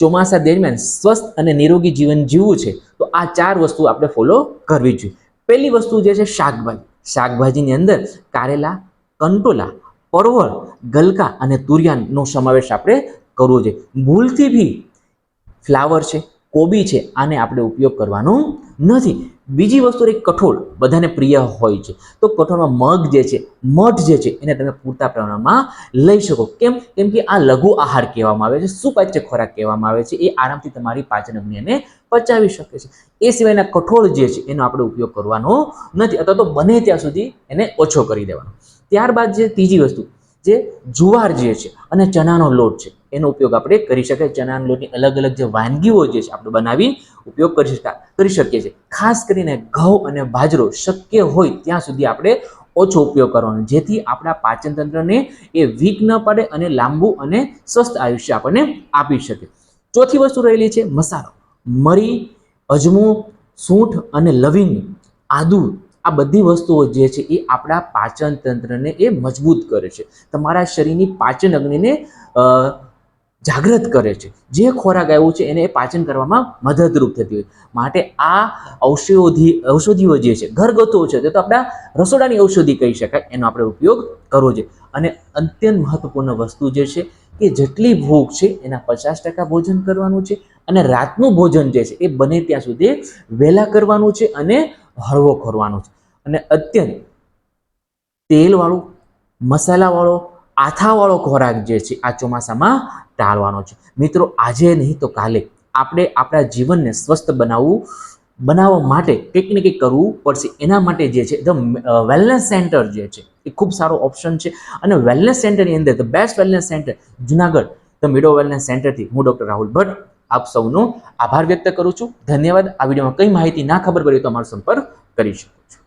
ચોમાસા દરમિયાન સ્વસ્થ અને નિરોગી જીવન જીવવું છે તો આ 4 વસ્તુ આપણે ફોલો કરવી જોઈએ. પહેલી વસ્તુ જે છે શાકભાજી. શાકભાજીની અંદર કારેલા, કંટોલા, પરવળ, ગલકા અને તુરિયાનો સમાવેશ આપણે કરવો જોઈએ. ભૂલથી બી ફ્લાવર છે, કોબી છે, આને આપણે ઉપયોગ કરવાનો નથી. બીજી વસ્તુ એક કઠોળ બધાને પ્રિય હોય છે, તો કઠોળમાં મગ જે છે, મઠ જે છે, એને તમે પૂરતા પ્રમાણમાં લઈ શકો. કેમ કે આ લઘુ આહાર કહેવામાં આવે છે, સુપાચ્ય ખોરાક કહેવામાં આવે છે. એ આરામથી તમારી પાચન અગ્નિને પચાવી શકે છે. એ સિવાયના કઠોળ જે છે એનો આપણે ઉપયોગ કરવાનો નથી, અથવા તો બને ત્યાં સુધી એને ઓછો કરી દેવાનો. ત્યારબાદ જે ત્રીજી વસ્તુ જે જુવાર જે છે અને ચણાનો લોટ છે એનો ઉપયોગ આપણે કરી શકાય. ચણાના લોટની અલગ અલગ જે વાનગીઓ જે છે આપણે બનાવી ઉપયોગ કરી શકીએ છીએ. ખાસ કરીને ઘઉં અને બાજરો શક્ય હોય ત્યાં સુધી આપણે ઓછો ઉપયોગ કરવાનો, જેથી આપણા પાચન તંત્રને એ વીક ન પડે અને લાંબુ અને સ્વસ્થ આયુષ્ય આપણને આપી શકે. ચોથી વસ્તુ રહેલી છે મસાલો. મરી, અજમો, સૂંઠ અને લવિંગ, આદુ, આ બધી વસ્તુઓ જે છે એ આપણા પાચન તંત્રને એ મજબૂત કરે છે, તમારા શરીરની પાચન અગ્નિને જાગૃત કરે છે. જે ખોરાક આવ્યું છે એને પાચન કરવામાં મદદરૂપ થતી હોય. માટે આ ઔષધિઓ જે છે ઘરગથ્થુ છે, તે તો આપણા રસોડાની ઔષધિ કહી શકાય, એનો આપણે ઉપયોગ કરવો જોઈએ. અને અત્યંત મહત્વપૂર્ણ વસ્તુ જે છે કે જેટલી ભૂખ છે એના 50% ભોજન કરવાનું છે, અને રાતનું ભોજન જે છે એ બને ત્યાં સુધી વહેલા કરવાનું છે અને હળવો કરવાનો છે. અને અત્યંત તેલવાળું, મસાલાવાળો, આથાવાળો ખોરાક જે છે આ ચોમાસામાં ટાળવાનો છે. મિત્રો, આજે નહીં તો કાલે આપણે આપણા જીવનને સ્વસ્થ બનાવવા માટે કંઈક ને કંઈક કરવું પડશે. એના માટે જે છે વેલનેસ સેન્ટર જે છે એ ખૂબ સારો ઓપ્શન છે. અને વેલનેસ સેન્ટરની અંદર the best wellness centre Junagadh the Meadow wellness સેન્ટરથી હું ડૉક્ટર રાહુલ ભટ્ટ આપ સૌનો આભાર વ્યક્ત કરું છું. ધન્યવાદ. આ વિડીયોમાં કઈ માહિતી ના ખબર પડી તો અમારો સંપર્ક કરી શકો છો.